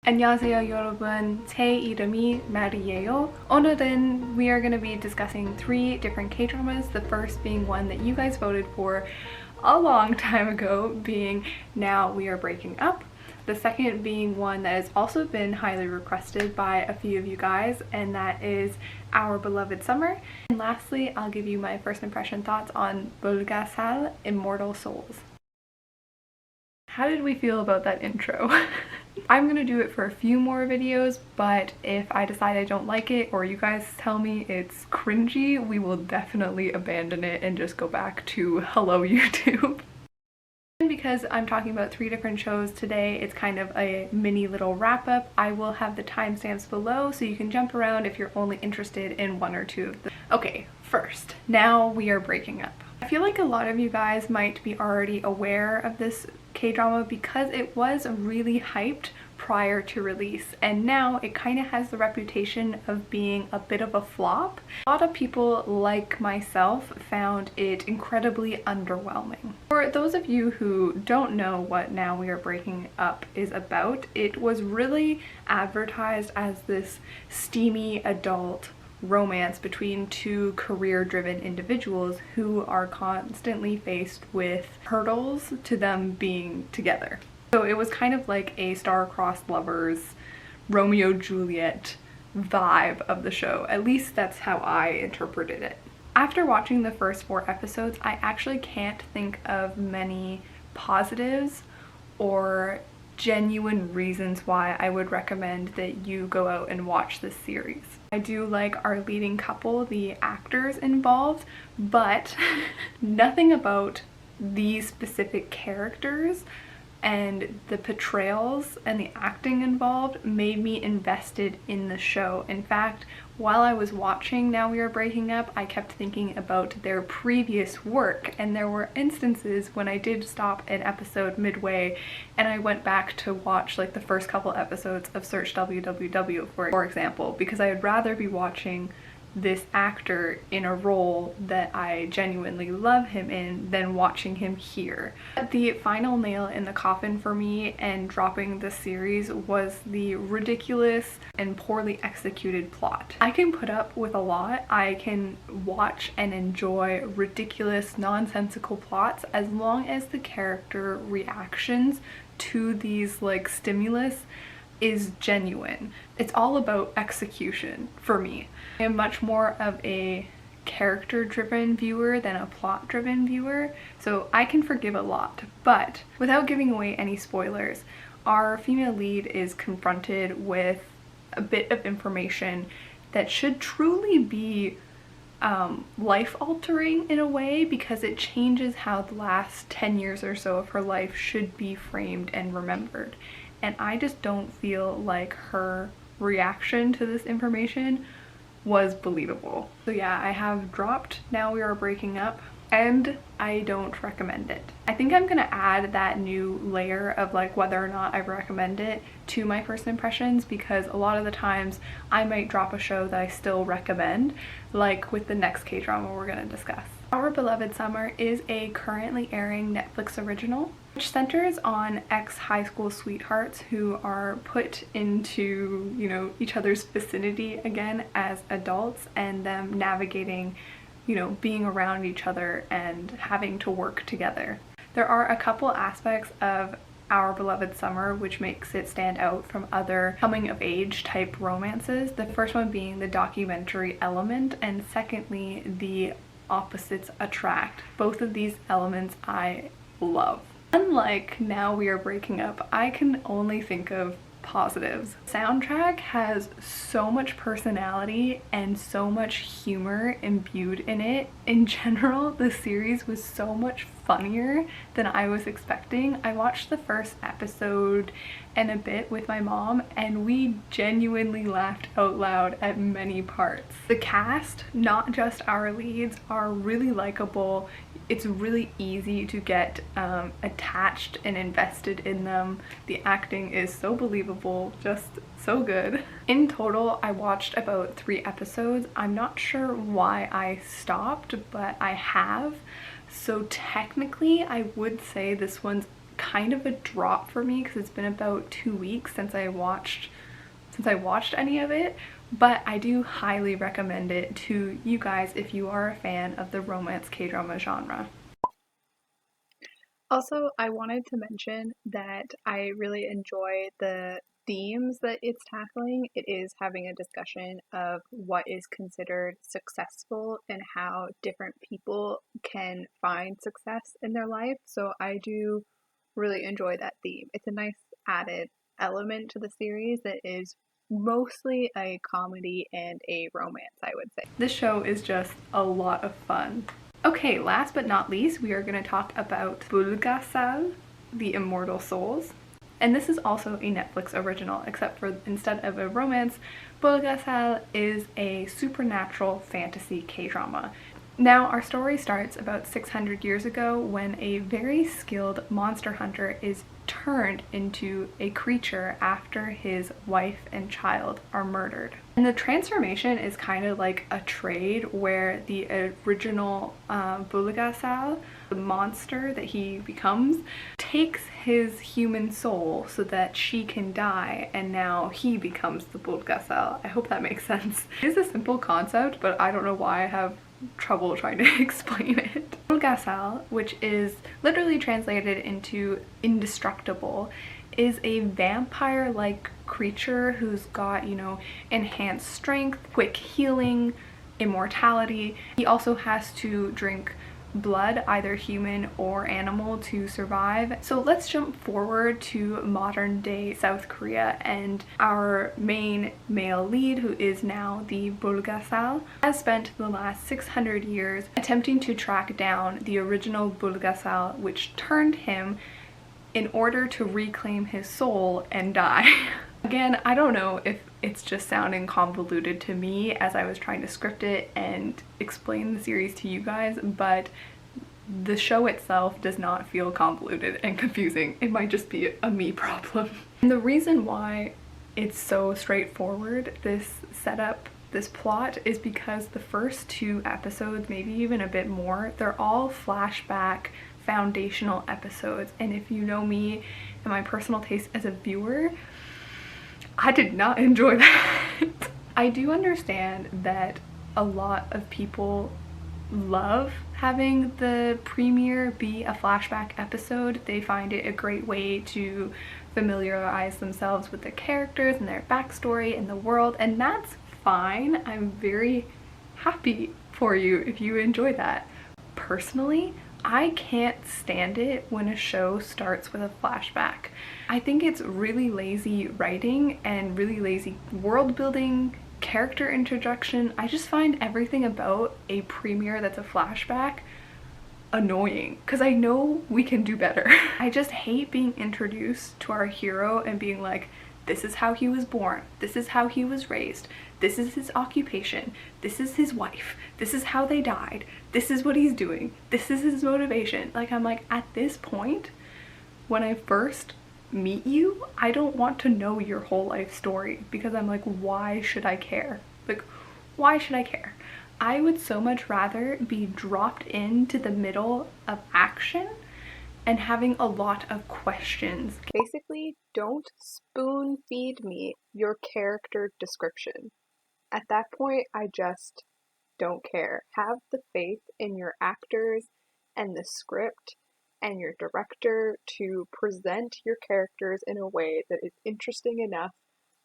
안녕하세요 여러분, 제 이름이 마리예요. 오늘은 we are going to be discussing 3 different K-dramas, the first being one that you guys voted for a long time ago, being Now We Are Breaking Up. The second being one that has also been highly requested by a few of you guys, and that is Our Beloved Summer. And lastly, I'll give you my first impression thoughts on Bulgasal, Immortal Souls. How did we feel about that intro? I'm gonna do it for a few more videos, but if I decide I don't like it or you guys tell me it's cringy, we will definitely abandon it and just go back to hello YouTube. And because I'm talking about 3 different shows today, it's kind of a mini little wrap up. I will have the timestamps below so you can jump around if you're only interested in 1 or 2 of them. Okay, first, Now We Are Breaking Up. I feel like a lot of you guys might be already aware of this K-drama because it was really hyped prior to release, and now it kind of has the reputation of being a bit of a flop. A lot of people, like myself, found it incredibly underwhelming. For those of you who don't know what Now We Are Breaking Up is about, it was really advertised as this steamy adult romance between 2 career-driven individuals who are constantly faced with hurdles to them being together. So it was kind of like a star-crossed lovers, Romeo-Juliet vibe of the show. At least that's how I interpreted it. After watching the first 4 episodes, I actually can't think of many positives or genuine reasons why I would recommend that you go out and watch this series. I do like our leading couple, the actors involved, but nothing about these specific characters and the portrayals and the acting involved made me invested in the show. In fact, while I was watching Now We Are Breaking Up, I kept thinking about their previous work, and there were instances when I did stop an episode midway and I went back to watch like the first couple episodes of Search WWW, for example, because I would rather be watching this actor in a role that I genuinely love him in than watching him here. The final nail in the coffin for me and dropping the series was the ridiculous and poorly executed plot. I can put up with a lot. I can watch and enjoy ridiculous, nonsensical plots as long as the character reactions to these like stimulus is genuine. It's all about execution for me. I am much more of a character-driven viewer than a plot-driven viewer, so I can forgive a lot. But without giving away any spoilers, our female lead is confronted with a bit of information that should truly be life-altering in a way, because it changes how the last 10 years or so of her life should be framed and remembered. And I just don't feel like her reaction to this information was believable. So yeah, I have dropped Now We Are Breaking Up, and I don't recommend it. I think I'm gonna add that new layer of like whether or not I recommend it to my first impressions, because a lot of the times I might drop a show that I still recommend, like with the next K-drama we're gonna discuss. Our Beloved Summer is a currently airing Netflix original, which centers on ex-high school sweethearts who are put into, you know, each other's vicinity again as adults, and them navigating, you know, being around each other and having to work together. There are a couple aspects of Our Beloved Summer which makes it stand out from other coming-of-age type romances. The first one being the documentary element, and secondly, the opposites attract. Both of these elements I love. Unlike Now We Are Breaking Up, I can only think of positives. Soundtrack has so much personality and so much humor imbued in it. In general, the series was so much funnier than I was expecting. I watched the first episode and a bit with my mom, and we genuinely laughed out loud at many parts. The cast, not just our leads, are really likable. It's really easy to get attached and invested in them. The acting is so believable, just so good. In total, I watched about 3 episodes. I'm not sure why I stopped, but I have. So technically, I would say this one's kind of a drop for me because it's been about 2 weeks since I watched any of it, but I do highly recommend it to you guys if you are a fan of the romance K-drama genre. Also, I wanted to mention that I really enjoy the themes that it's tackling. It is having a discussion of what is considered successful and how different people can find success in their life. So I do really enjoy that theme. It's a nice added element to the series that is mostly a comedy and a romance, I would say. This show is just a lot of fun. Okay, last but not least, we are going to talk about Bulgasal, the Immortal Souls. And this is also a Netflix original, except for instead of a romance, Bulgasal is a supernatural fantasy K-drama. Now, our story starts about 600 years ago when a very skilled monster hunter is turned into a creature after his wife and child are murdered. And the transformation is kind of like a trade where the original Bulgasal, the monster that he becomes, takes his human soul so that she can die, and now he becomes the Bulgasal. I hope that makes sense. It is a simple concept, but I don't know why I have trouble trying to explain it. Bulgasal, which is literally translated into indestructible, is a vampire-like creature who's got, you know, enhanced strength, quick healing, immortality. He also has to drink blood, either human or animal, to survive. So let's jump forward to modern day South Korea, and our main male lead, who is now the Bulgasal, has spent the last 600 years attempting to track down the original Bulgasal, which turned him, in order to reclaim his soul and die. Again, I don't know if it's just sounding convoluted to me as I was trying to script it and explain the series to you guys, but the show itself does not feel convoluted and confusing. It might just be a me problem. And the reason why it's so straightforward, this setup, this plot, is because the first 2 episodes, maybe even a bit more, they're all flashback foundational episodes. And if you know me and my personal taste as a viewer, I did not enjoy that. I do understand that a lot of people love having the premiere be a flashback episode. They find it a great way to familiarize themselves with the characters and their backstory and the world, and that's fine. I'm very happy for you if you enjoy that. Personally, I can't stand it when a show starts with a flashback. I think it's really lazy writing and really lazy world building, character introduction. I just find everything about a premiere that's a flashback annoying because I know we can do better. I just hate being introduced to our hero and being like, this is how he was born, this is how he was raised, this is his occupation, this is his wife, this is how they died, this is what he's doing, this is his motivation. Like, I'm like, at this point, when I first meet you, I don't want to know your whole life story because I'm like, why should I care? Like, why should I care? I would so much rather be dropped into the middle of action and having a lot of questions. Basically, don't spoon feed me your character description. At that point, I just don't care. Have the faith in your actors and the script and your director to present your characters in a way that is interesting enough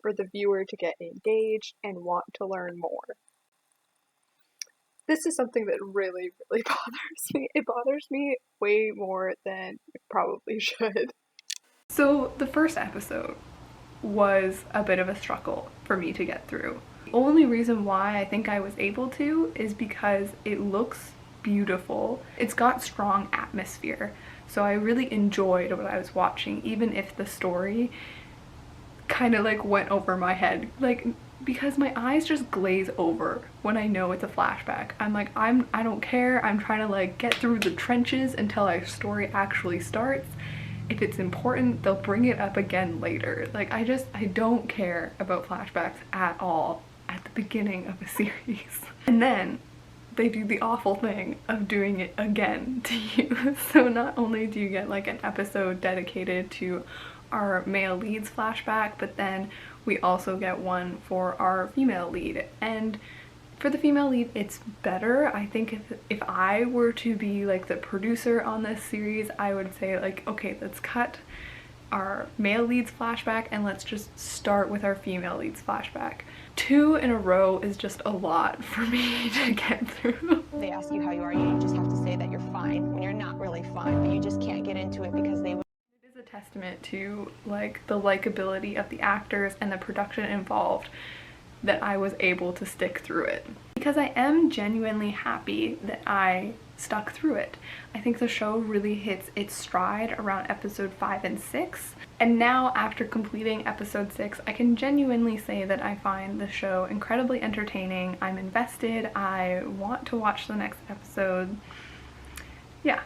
for the viewer to get engaged and want to learn more. This is something that really, really bothers me. It bothers me way more than it probably should. So the first episode was a bit of a struggle for me to get through. The only reason why I think I was able to is because it looks beautiful. It's got strong atmosphere. So I really enjoyed what I was watching, even if the story kind of like went over my head. Like, because my eyes just glaze over when I know it's a flashback. I'm like, I don't care. I'm trying to like get through the trenches until our story actually starts. If it's important, they'll bring it up again later. Like, I don't care about flashbacks at all at the beginning of a series. And then they do the awful thing of doing it again to you. So not only do you get like an episode dedicated to our male lead's flashback, but then we also get one for our female lead. And for the female lead, it's better. I think if I were to be like the producer on this series, I would say like, okay, let's cut our male lead's flashback and let's just start with our female lead's flashback. 2 in a row is just a lot for me to get through. They ask you how you are, you just have to say that you're fine when you're not really fine, but you just can't get into it because they would. It is a testament to like the likability of the actors and the production involved that I was able to stick through it, because I am genuinely happy that I stuck through it. I think the show really hits its stride around episode 5 and 6, and now after completing episode 6, I can genuinely say that I find the show incredibly entertaining. I'm invested. I want to watch the next episode. Yeah.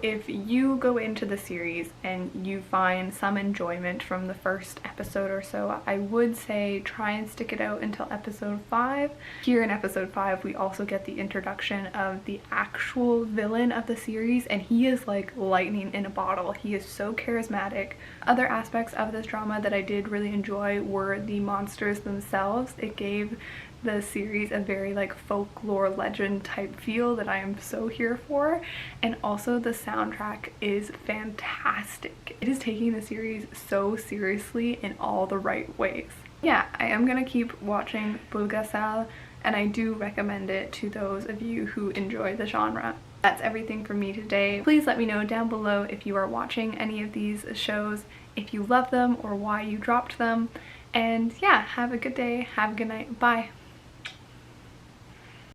If you go into the series and you find some enjoyment from the first episode or so, I would say try and stick it out until episode 5. Here in episode 5, we also get the introduction of the actual villain of the series, and he is like lightning in a bottle. He is so charismatic. Other aspects of this drama that I did really enjoy were the monsters themselves. It gave the series a very like folklore legend type feel that I am so here for, and also the soundtrack is fantastic. It is taking the series so seriously in all the right ways. Yeah, I am gonna keep watching Bulgasal, and I do recommend it to those of you who enjoy the genre. That's everything from me today. Please let me know down below if you are watching any of these shows, if you love them or why you dropped them. And yeah, have a good day, have a good night, bye.